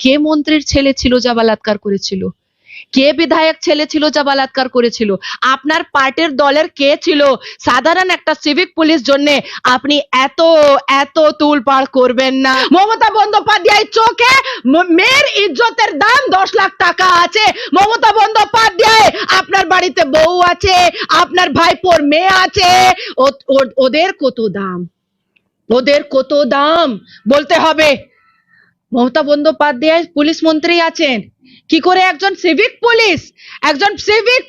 কে মন্ত্রীর ছেলে ছিল যা বলাৎকার করেছিল? কে বিধায়ক ছেলে ছিল যা বলাৎকার করেছিল? আপনার পার্টির দলের কে ছিল? সাধারণ একটা সিভিক পুলিশ জন্য আপনি এত এত তুলপাড় করবেন না। মমতা বন্দ্যোপাধ্যায় চোখে মেয়ের ইজ্জতের দাম 10 লাখ টাকা আছে। মমতা বন্দ্যোপাধ্যায় আপনার বাড়িতে বউ আছে, আপনার ভাইপোর মেয়ে আছে, ওদের কত দাম, ওদের কত দাম বলতে হবে। মমতা বন্দ্যোপাধ্যায় পুলিশ মন্ত্রী আছেন, কি করে একজন সিভিক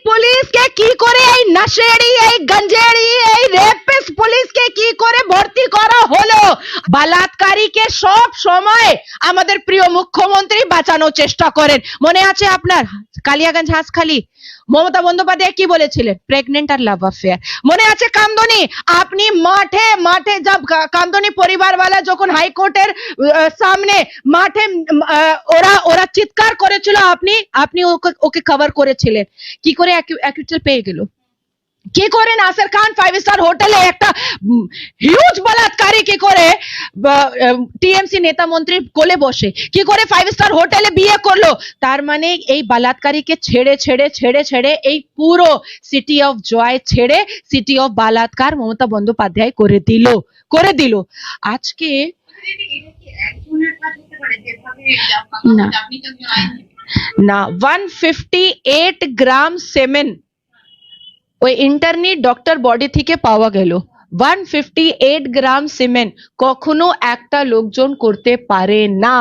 পুলিশকে কি করে এই নশেড়ি, এই গঞ্জেড়ি, এই রেপিস্ট পুলিশকে কি করে ভর্তি করা হলো? বলাৎকারীকে সব সময় আমাদের প্রিয় মুখ্যমন্ত্রী বাঁচানোর চেষ্টা করেন। মনে আছে আপনার কালিয়াগঞ্জ হাঁসখালি মমতা বন্দ্যোপাধ্যায় কি বলেছিলেন? প্রেগনেন্ট আর লাভ অ্যাফেয়ার। মনে আছে কামদুনি, আপনি মাঠে মাঠে যাব কামদুনি পরিবারওয়ালা যখন হাইকোর্টের সামনে মাঠে ওরা চিৎকার করেছিল, আপনি ওকে কভার করেছিলেন। কি করে অ্যাকুইটাল পেয়ে গেল? কি করে নাসির খান 5 স্টার হোটেলে একটা হিউজ বলাৎকারী কি করে টিএমসি নেতা মন্ত্রীর কোলে বসে কি করে 5 স্টার হোটেলে বিয়ে করলো? তার মানে এই বলাৎকারীকে ছেড়ে ছেড়ে ছেড়ে ছেড়ে এই পুরো সিটি অফ জয় ছেড়ে সিটি অফ বলাৎকার মমতা বন্দ্যোপাধ্যায় করে দিল। আজকে না 158 গ্রাম সেমেন ওই ইন্টারনি ডক্টর বডি থেকে পাওয়া গেল। 158 গ্রাম সিমেন্ট কখনো একটা লোকজন করতে পারে না।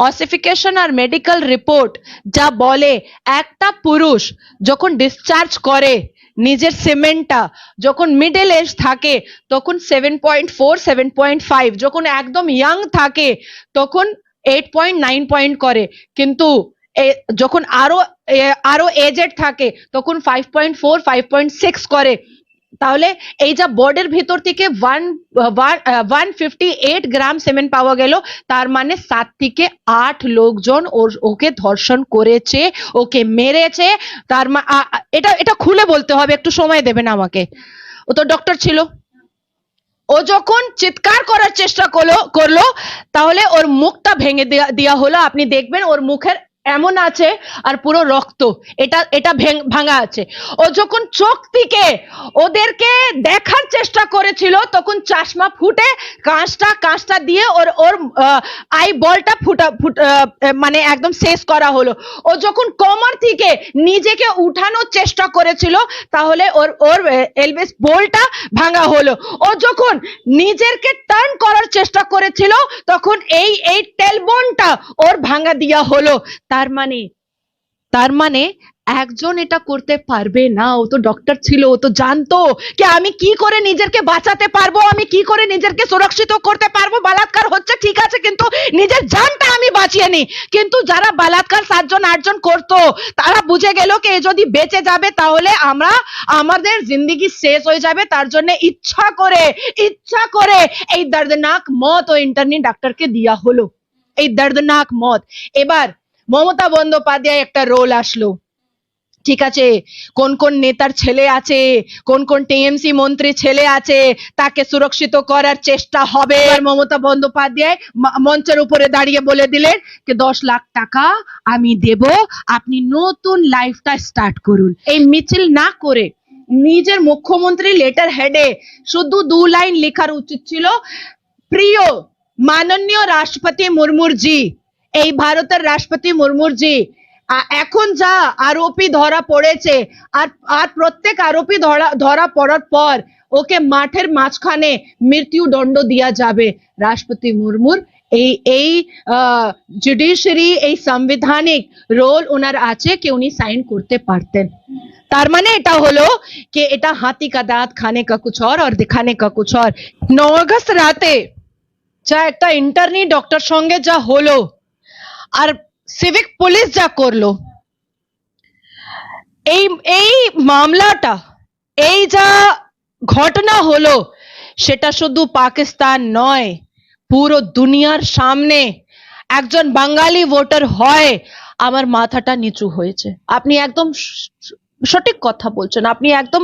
অসিফিকেশন আর মেডিকেল রিপোর্ট যা বলে, একটা পুরুষ যখন ডিসচার্জ করে নিজের সিমেন্টটা, যখন মিডল এজ থাকে তখন 7.4 7.5, যখন একদম ইয়াং থাকে তখন 8.9 পয়েন্ট করে, কিন্তু যখন আরো এজেড থাকে তখন 5.4 5.6 করে। তাহলে এই যা বডির ভিতর থেকে 158 গ্রাম সিমেন্ট পাওয়া গেল, তার মানে 7 থেকে 8 লোকজন ওকে ধর্ষণ করেছে, ওকে মেরেছে। তার এটা খুলে বলতে হবে, একটু সময় দেবেন আমাকে। ও তো ডক্টর ছিল, ও যখন চিৎকার করার চেষ্টা করলো তাহলে ওর মুখটা ভেঙে দেওয়া হলো। আপনি দেখবেন ওর মুখের এমন আছে আর পুরো রক্ত এটা ভাঙা আছে। ও যখন চোখ থেকে ওদেরকে দেখার চেষ্টা করেছিল তখন চশমা ফুটে কাঁচটা দিয়ে ওর আই বলটা মানে একদম শেষ করা হলো। ও যখন কোমর থেকে নিজেকে উঠানোর চেষ্টা করেছিল তাহলে ওর এলভিস বোলটা ভাঙা হলো। ও যখন নিজেকে টার্ন করার চেষ্টা করেছিল তখন এই টেলবোনটা ওর ভাঙা দেওয়া হলো। তার মানে একজন এটা করতে পারবে না। ও তো ডক্টর ছিল, ও তো জানতো যে আমি কি করে নিজেকে বাঁচাতে পারবো, আমি কি করে নিজেকে সুরক্ষিত করতে পারবো। বলাৎকার হচ্ছে ঠিক আছে, কিন্তু নিজের জানটা আমি বাঁচিয়ে নি। কিন্তু যারা বলাৎকার 7 জন 8 জন করতো তারা বুঝে গেল যে এ যদি বেঁচে যাবে তাহলে আমাদের জিন্দগি শেষ হয়ে যাবে। তার জন্য ইচ্ছা করে এই দর্দনাক মত ও ইন্টার্নি ডাক্তারকে দেওয়া হলো, এই দর্দনাক মত। এবার মমতা বন্দ্যোপাধ্যায় একটা রোল আসলো, ঠিক আছে, কোন কোন নেতার ছেলে আছে, কোন কোন টিএমসি মন্ত্রী ছেলে আছে, তাকে সুরক্ষিত করার চেষ্টা হবে। আর মমতা বন্দ্যোপাধ্যায় মঞ্চের উপরে দাঁড়িয়ে বলে দিলেন যে 10 লাখ টাকা আমি দেব, আপনি নতুন লাইফটা স্টার্ট করুন। এই মিছিল না করে নিজের মুখ্যমন্ত্রী লেটার হেডে শুধু 2 লাইন লেখার উচিত ছিল, প্রিয় মাননীয় রাষ্ট্রপতি মুর্মুর জি, এই ভারতের রাষ্ট্রপতি মুর্মুর জি, এখন যা আরোপি ধরা পড়েছে আর প্রত্যেক আরোপি ধরা পড়ার পর ওকে মাঠের মাঝখানে মৃত্যুদণ্ড দেওয়া যাবে। রাষ্ট্রপতি মুর্মুর এই জুডিশিয়ারি, এই সাংবিধানিক রোল ওনার আছে কি উনি সাইন করতে পারতেন। তার মানে এটা হলো कि এটা হাতি কা দাঁত খানে কা কুছ और दिखाने का कुछ और। 9 আগস্ট রাতে যা একটা ইন্টার্নি ডক্টর সঙ্গে যা হলো আর সিভিক পুলিশ যা করলো, এই মামলাটা, এই যা ঘটনা হলো, সেটা শুধু পাকিস্তান নয়, পুরো দুনিয়ার সামনে একজন বাঙালি ভোটার হয় আমার মাথাটা নিচু হয়েছে। আপনি একদম সঠিক কথা বলছেন আপনি, একদম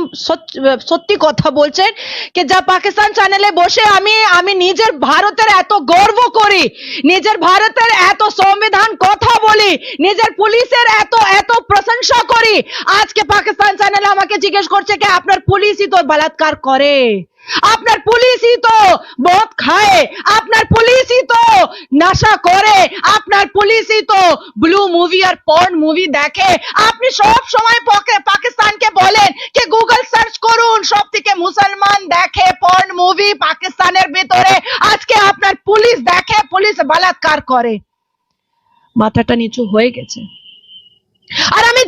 সত্যি কথা বলছেন। যে যা পাকিস্তান চ্যানেলে বসে আমি আমি নিজের ভারতের এত গর্ব করি, নিজের ভারতের এত সংবিধান কথা বলি, নিজের পুলিশের এত এত প্রশংসা করি, আজকে পাকিস্তান চ্যানেল আমাকে জিজ্ঞেস করছে কি আপনার পুলিশই তো বলাৎকার করে, আপনার পুলিশই তো মদ খায়, আপনার পুলিশই তো নেশা করে, আপনার পুলিশই তো ব্লু মুভি আর পর্ন মুভি দেখে। আপনি সব সময় পাকিস্তানকে বলেন যে গুগল সার্চ করুন, সব থেকে মুসলমান দেখে পর্ন মুভি পাকিস্তানের ভিতরে, আজকে আপনার পুলিশ দেখে পুলিশ বলাৎকার করে। মাথাটা নিচু হয়ে গেছে। আর আমি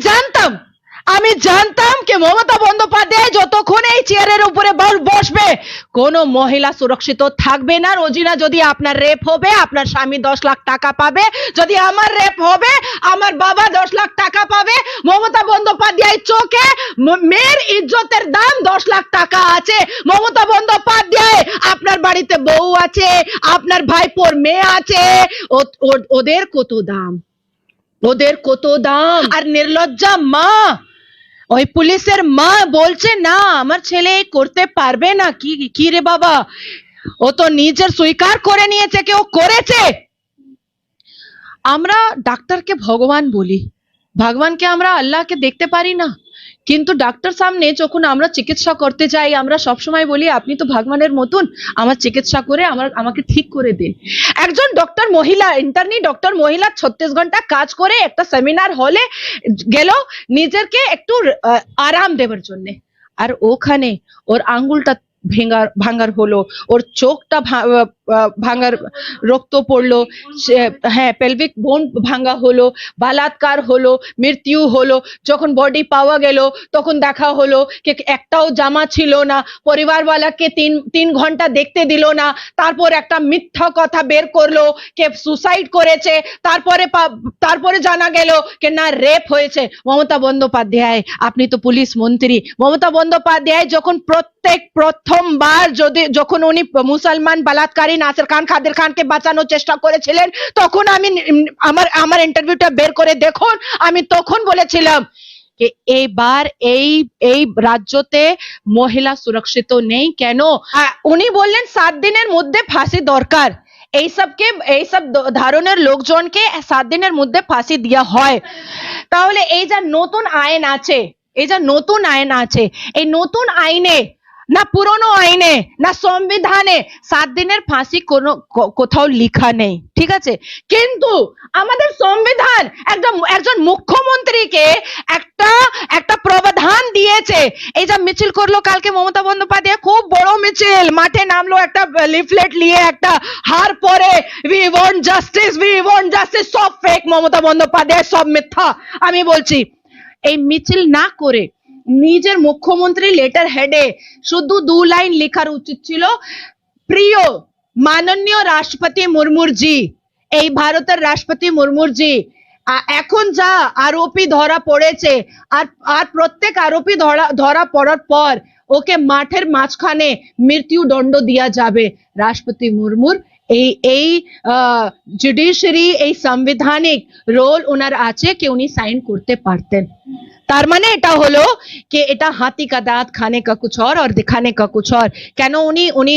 জানতাম যে মমতা বন্দ্যোপাধ্যায় যতক্ষণ এই চেয়ারের উপরে বসবে কোনো মহিলা সুরক্ষিত থাকবে না। রোজিনা, যদি আপনার রেপ হবে আপনার স্বামী 10 লাখ টাকা পাবে, যদি আমার রেপ হবে আমার বাবা 10 লাখ টাকা পাবে। মমতা বন্দ্যোপাধ্যায় চোখে মেয়ের ইজ্জতের দাম 10 লাখ টাকা আছে। মমতা বন্দ্যোপাধ্যায় আপনার বাড়িতে বউ আছে, আপনার ভাইপোর মেয়ে আছে, ওদের কত দাম, ওদের কত দাম। আর নির্লজ্জা মা, ওই পুলিশের মা বলছে না আমার ছেলে করতে পারবে না। কি রে বাবা, ও তো নিজের স্বীকার করে নিয়েছে কি ও করেছে। আমরা ডাক্তারকে ভগবান বলি, ভগবানকে আমরা আল্লাহকে দেখতে পারি না, কিন্তু ডাক্তার সামনে যখন আমরা চিকিৎসা করতে যাই আমরা সবসময় বলি আপনি তো ভগবানের মতন, আমার চিকিৎসা করে আমাকে ঠিক করে দিন। একজন ডক্টর মহিলা, ইন্টার্নি ডক্টর মহিলা 36 ঘন্টা কাজ করে একটা সেমিনার হলে গেল নিজেকে একটু আরাম দেওয়ার জন্য, আর ওখানে ওর আঙ্গুলটা ভাঙার হলো, ওর চোখটা ভাঙার রক্ত পড়লো, হ্যাঁ পেলভিক বোন ভাঙা হলো, বলাৎকার হলো, মৃত্যু হলো। যখন বডি পাওয়া গেল তখন দেখা হলো যে একটাও জামা ছিল না, পরিবারওয়ালাকে 3 ঘন্টা দেখতে দিল না, তারপর একটা মিথ্যা কথা বের করলো কে সুসাইড করেছে, তারপরে জানা গেল যে না রেপ হয়েছে। মমতা বন্দ্যোপাধ্যায়, আপনি তো পুলিশ মন্ত্রী, মমতা বন্দ্যোপাধ্যায় যখন প্রথমবার যখন উনি মুসলমান বলাৎকারী নাসির খান কাদের খানকে বাঁচানোর চেষ্টা করেছিলেন, তখন আমি আমার ইন্টারভিউটা বের করে দেখুন, আমি তখন বলেছিলাম যে এইবার এই রাজ্যতে মহিলা সুরক্ষিত নেই কেন। উনি বললেন 7 দিনের মধ্যে ফাঁসি দরকার, এইসব ধরনের লোকজনকে 7 দিনের মধ্যে ফাঁসি দেওয়া হয়। তাহলে এই যে নতুন আইন আছে, এই নতুন আইনে না পুরনো আইনে না সংবিধানে 7 দিনের ফাঁসি কোথাও লেখা নেই, ঠিক আছে। কিন্তু আমাদের সংবিধান একজন মুখ্যমন্ত্রীকে একটা প্রাবধান দিয়েছে। এই যে মিছিল করলো কালকে মমতা বন্দ্যোপাধ্যায়, খুব বড় মিছিল, মাঠে নামলো, একটা লিফলেট নিয়ে একটা হার পরে উই ওয়ান্ট জাস্টিস, সব ফেক মমতা বন্দ্যোপাধ্যায়, সব মিথ্যা। আমি বলছি এই মিছিল না করে নিজের মুখ্যমন্ত্রী লেটার হেডে শুধু 2 লাইন লেখার উচিত ছিল, প্রিয় মাননীয় রাষ্ট্রপতি মুর্মুর জি, এই ভারতের রাষ্ট্রপতি মুর্মুর জি, এখন যা আরোপী ধরা পড়েছে আর প্রত্যেক আরোপী ধরা পড়ার পর ওকে মাঠের মাঝখানে মৃত্যুদণ্ড দেওয়া যাবে। রাষ্ট্রপতি মুর্মুর এই জুডিশিয়ারি, এই সাংবিধানিক রোল ওনার আছে কি উনি সাইন করতে পারতেন। তার মানে এটা হলো कि এটা হাতি কা দাঁত খানে কা কুছ और दिखाने का कुछ और। কেন উনি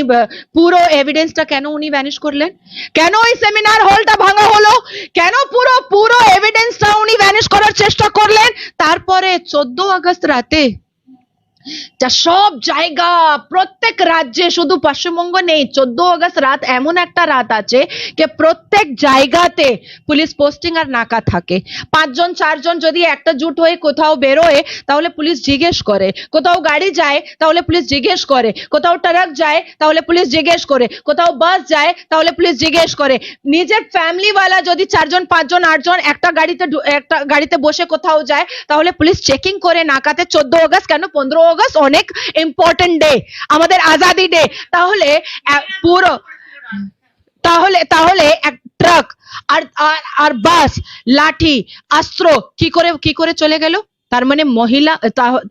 পুরো এভিডেন্সটা কেন উনি ভ্যানিশ করলেন, কেন ওই সেমিনার হলটা ভাঙা হলো, কেন পুরো এভিডেন্সটা উনি ভ্যানিশ করার চেষ্টা করলেন। তারপরে 14 আগস্ট রাতে যা সব জায়গা প্রত্যেক রাজ্যে, শুধু পশ্চিমবঙ্গ নেই, 14 আগস্ট রাত এমন একটা রাত আছে যে প্রত্যেক জায়গাতে পুলিশ পোস্টিং আর নাকা থাকে। 5 জন 4 জন যদি একটা জুট হয়ে কোথাও বেরোয় তাহলে পুলিশ জিজ্ঞেস করে, কোথাও গাড়ি যায় তাহলে পুলিশ জিজ্ঞেস করে, কোথাও ট্রাক যায় তাহলে পুলিশ জিজ্ঞেস করে, কোথাও বাস যায় তাহলে পুলিশ জিজ্ঞেস করে। নিজের ফ্যামিলিওয়ালা যদি 4 জন 5 জন 8 জন একটা গাড়িতে বসে কোথাও যায় তাহলে পুলিশ চেকিং করে নাকাতে। 14 আগস্ট কেন, 15 আগস্ট অনেক ইম্পর্টেন্ট ডে, আমাদের আজাদি ডে। তাহলে পুরো তাহলে এক ট্রাক আর বাস, লাঠি, অস্ত্র কি করে চলে গেল। তার মানে মহিলা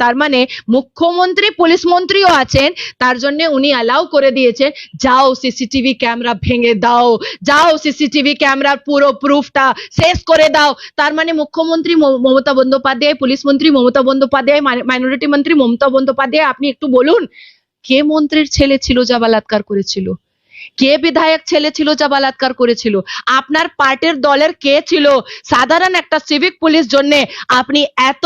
তার মানে মুখ্যমন্ত্রী পুলিশ মন্ত্রীও আছেন, তার জন্য উনি অ্যালাউ করে দিয়েছেন, যাও সিসিটিভি ক্যামেরা ভেঙে দাও, যাও সিসিটিভি ক্যামেরার পুরো প্রুফটা শেষ করে দাও। তার মানে মুখ্যমন্ত্রী মমতা বন্দ্যোপাধ্যায়, পুলিশ মন্ত্রী মমতা বন্দ্যোপাধ্যায়, মাইনরিটি মন্ত্রী মমতা বন্দ্যোপাধ্যায়, আপনি একটু বলুন কে মন্ত্রীর ছেলে ছিল যা বলাৎকার করেছিল? কে বিধায়ক ছেলে ছিল যা বলাৎকার করেছিল? আপনার পার্টির দলের কে ছিল? সাধারণ একটা সিভিক পুলিশ জন্য আপনি এত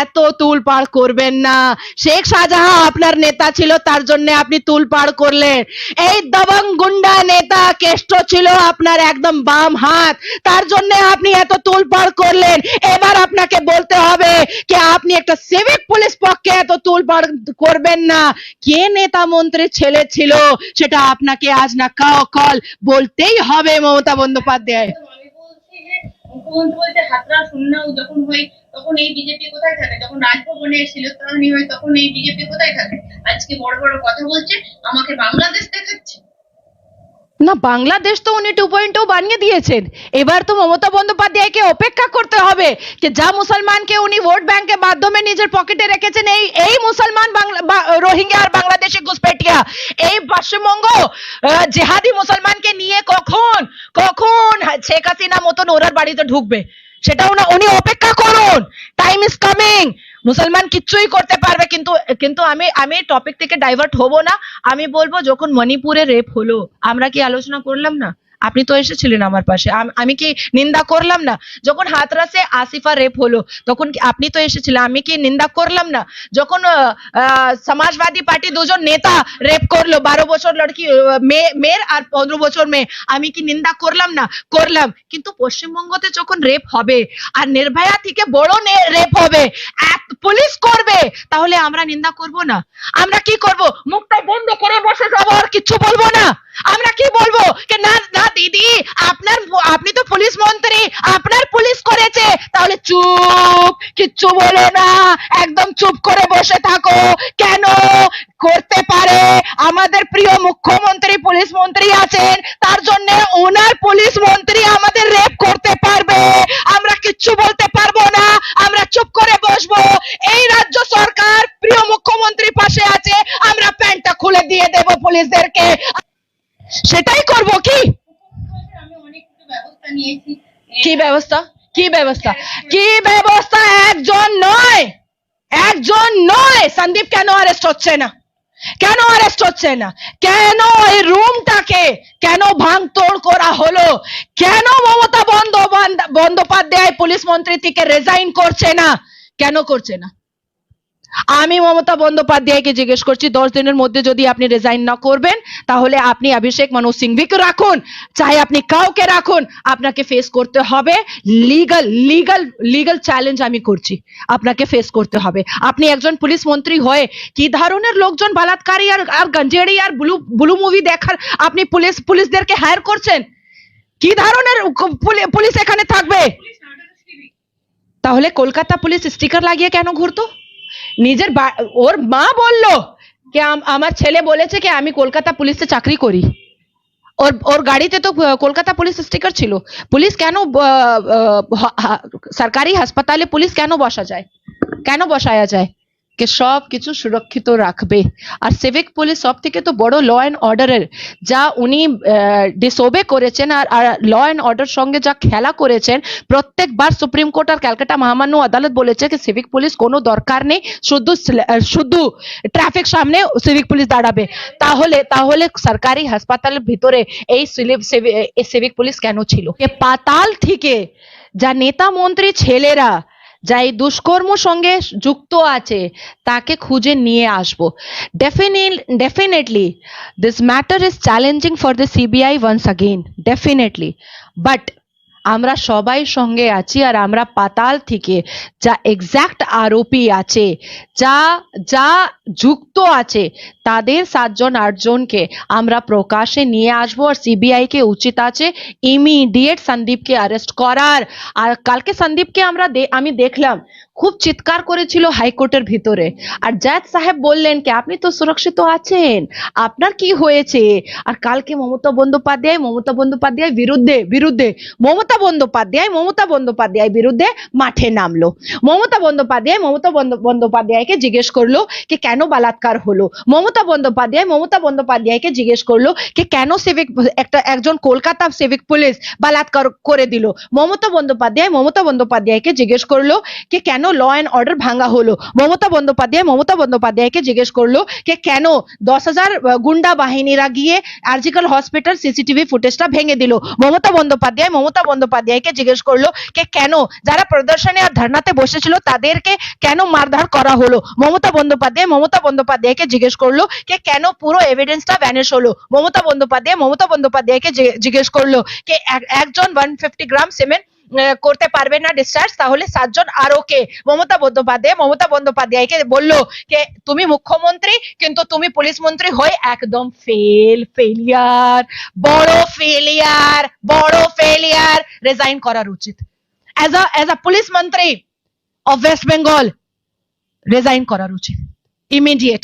এত তুলপাড় করবেন না। শেখ শাহজাহান আপনার নেতা ছিল, তার জন্য আপনি তুলপাড় করলেন। এই দবং গুন্ডা নেতা কেষ্ট ছিল আপনার একদম বাম হাত, তার জন্য আপনি এত তুলপাড় করলেন। এবার আপনাকে বলতে হবে কি আপনি একটা সিভিক পুলিশ পক্ষে এত তুলপাড় করবেন না। কে নেতা মন্ত্রীর ছেলে ছিল সেটা আপনাকে আজ না কাল বলতেই হবে মমতা বন্দ্যোপাধ্যায়। আমি বলছি যে মুখ্যমন্ত্রী বলছে হাতরাস উন্নাও যখন হয় তখন এই বিজেপি কোথায় থাকে? যখন রাজভবনে শিলত্রাণী হয় তখন এই বিজেপি কোথায় থাকে? আজকে বড় বড় কথা বলছে, আমাকে বাংলাদেশ দেখাচ্ছে। না, বাংলাদেশ তো উনি 2.0 বানিয়ে দিয়েছেন। এবার তো মমতা বন্দ্যোপাধ্যায়কে অপেক্ষা করতে হবে যে যা মুসলমানকে উনি ভোট ব্যাংকের মাধ্যমে নিজের পকেটে রেখেছেন, এই মুসলমান রোহিঙ্গা আর বাংলাদেশি ঘুষপেটিয়া, এই পশ্চিমবঙ্গ জেহাদি মুসলমানকে নিয়ে কখন কখন শেখ হাসিনা মতন ওরার বাড়িতে ঢুকবে সেটা উনি অপেক্ষা করুন। Time is coming. মুসলমান কিচ্ছুই করতে পারবে, কিন্তু কিন্তু আমি টপিক থেকে ডাইভার্ট হব না। আমি বলবো যখন মণিপুরে রেপ হলো আমরা কি আলোচনা করলাম না? আপনি তো এসেছিলেন আমার পাশে, আমি কি নিন্দা করলাম না? যখন হাতরাসে আসিফা রেপ হলো তখন আপনি তো এসেছিলেন, আমি কি নিন্দা করলাম না? যখন সমাজবাদী পার্টি দুজন নেতা রেপ করলো, 12 বছর লড়কি মেয়ের আর 15 বছর মেয়ে, আমি কি নিন্দা করলাম না? করলাম। কিন্তু পশ্চিমবঙ্গতে যখন রেপ হবে আর নির্ভয়া থেকে বড় রেপ হবে, পুলিশ করবে, তাহলে আমরা নিন্দা করব না? আমরা কি করব? মুখটা বন্ধ করে বসে যাবো আর কিচ্ছু বলবো না? আমরা কি বলবো যে না না দিদি আপনি তো পুলিশ মন্ত্রী, আপনার পুলিশ করেছে, তাহলে চুপ, কিচ্ছু বলো না, একদম চুপ করে বসে থাকো। কেন করতে পারে? আমাদের প্রিয় মুখ্যমন্ত্রী পুলিশ মন্ত্রী আছেন, তার জন্য ওনার পুলিশ মন্ত্রী আমাদের রেপ করতে পারবে, আমরা কিচ্ছু বলতে পারবো না, আমরা চুপ করে বসবো। এই রাজ্য সরকার প্রিয় মুখ্যমন্ত্রী পাশে আছে, আমরা প্যান্টটা খুলে দিয়ে দেব পুলিশদেরকে, সেটাই করব। কি আমি অনেক কিছু ব্যবস্থা নিয়েছি। কি ব্যবস্থা? কি ব্যবস্থা? কি ব্যবস্থা? একজন নয় সন্দীপ কেন অ্যারেস্ট হচ্ছে না? কেন অ্যারেস্ট হচ্ছে না? কেন এই রুমটাকে কেন ভাঙচুর করা হলো? কেন মমতা বন্দ্যোপাধ্যায় পুলিশ মন্ত্রী থেকে রিজাইন করছে না? কেন করছে না? আমি মমতা বন্দ্যোপাধ্যায়কে জিজ্ঞেস করছি 10 দিনের মধ্যে যদি আপনি রিজাইন না করবেন তাহলে আপনি অভিষেক মনু সিংভিকে রাখুন, চাहे আপনি কাউকে রাখুন, আপনাকে ফেস করতে হবে। লিগ্যাল চ্যালেঞ্জ আমি করছি, আপনাকে ফেস করতে হবে। আপনি একজন পুলিশ মন্ত্রী হয়ে কি ধরনের লোকজন বলাৎকারী আর গঞ্জেড়ি আর ব্লু মুভি দেখার আপনি পুলিশদেরকে হায়ার করছেন? কি ধরনের পুলিশ এখানে থাকবে? তাহলে কলকাতা পুলিশ স্টিকার লাগিয়ে কেন ঘুরতো? নিজের ওর মা বললো যে আমার ছেলে বলেছে কি আমি কলকাতা পুলিশে চাকরি করি, ওর গাড়িতে তো কলকাতা পুলিশ স্টিকার ছিল। পুলিশ কেন সরকারি হাসপাতালে পুলিশ কেন বসায়া যায়? কে সব কিছু সুরক্ষিত রাখবে। আর সিভিক পুলিশ সব থেকে তো বড় ল অ্যান্ড অর্ডারের যা উনি ডিসওবে করেছেন আর ল অ্যান্ড অর্ডার সঙ্গে যা খেলা করেছেন, প্রত্যেকবার সুপ্রিম কোর্ট আর ক্যালকাটা মহামান্য আদালত বলেছে কি সিভিক পুলিশ কোনো দরকার নেই, শুধু ট্রাফিক সামনে সিভিক পুলিশ দাঁড়াবে। তাহলে সরকারি হাসপাতালের ভিতরে এই সিভিক পুলিশ কেন ছিল? পাতাল থেকে যা নেতা মন্ত্রী ছেলেরা যা এই দুষ্কর্ম সঙ্গে যুক্ত আছে তাকে খুঁজে নিয়ে আসবো। Definitely this matter is challenging for the CBI once again, definitely. But আমরা সবাই সঙ্গে আছি আর আমরা পাতাল থেকে যা এক্সাক্ট আরোপি আছে, যা যুক্ত আছে, তাদের 7 জন 8 জনকে আমরা প্রকাশে নিয়ে আসবো। আর সিবিআই কে উচিত আছে ইমিডিয়েট সন্দীপকে অ্যারেস্ট করার। আর কালকে সন্দীপকে আমি দেখলাম খুব চিৎকার করেছিল হাইকোর্টের ভিতরে। আর জাজ সাহেব বললেন কি আপনি তো সুরক্ষিত আছেন, আপনার কি হয়েছে? আর কালকে মমতা বন্দ্যোপাধ্যায় বিরুদ্ধে বিরুদ্ধে মমতা বন্দ্যোপাধ্যায় বিরুদ্ধে মাঠে নামলো। মমতা বন্দ্যোপাধ্যায়কে জিজ্ঞেস করলো যে কেন বলাৎকার হলো। মমতা বন্দ্যোপাধ্যায়কে জিজ্ঞেস করলো যে কেন একজন কলকাতা সিভিক পুলিশ বলাৎকার করে দিল। মমতা বন্দ্যোপাধ্যায়কে জিজ্ঞেস করলো যে কেন ল অ্যান্ড অর্ডার ভাঙা হলো। মমতা বন্দ্যোপাধ্যায়কে জিজ্ঞেস করলো যে কেন 10,000 গুন্ডা বাহিনীরা গিয়ে আরজিকর হসপিটাল সিসিটিভি ফুটেজটা ভেঙে দিল। মমতা বন্দ্যোপাধ্যায়কে জিজ্ঞেস করলো যে কেন যারা প্রদর্শনে আর ধর্নাতে বসেছিল তাদেরকে কেন মারধর করা হলো। মমতা বন্দ্যোপাধ্যায়কে জিজ্ঞেস করলো যে কেন পুরো এভিডেন্সটা ভ্যানিশ হলো। মমতা বন্দ্যোপাধ্যায়কে জিজ্ঞেস করলো যে একজন 150 গ্রাম সিমেন্ট করতে পারবে না ডিসচার্জ, তাহলে 7 জন আরো কে? মমতা বন্দ্যোপাধ্যায়কে বললো যে তুমি মুখ্যমন্ত্রী কিন্তু তুমি পুলিশ মন্ত্রী হয়ে একদম ফেলিয়ার, বড় ফেলিয়ার, রিজাইন করার উচিত। অ্যাজ আ পুলিশ মন্ত্রী অফ ওয়েস্ট বেঙ্গল রিজাইন করার উচিত ইমিডিয়েট।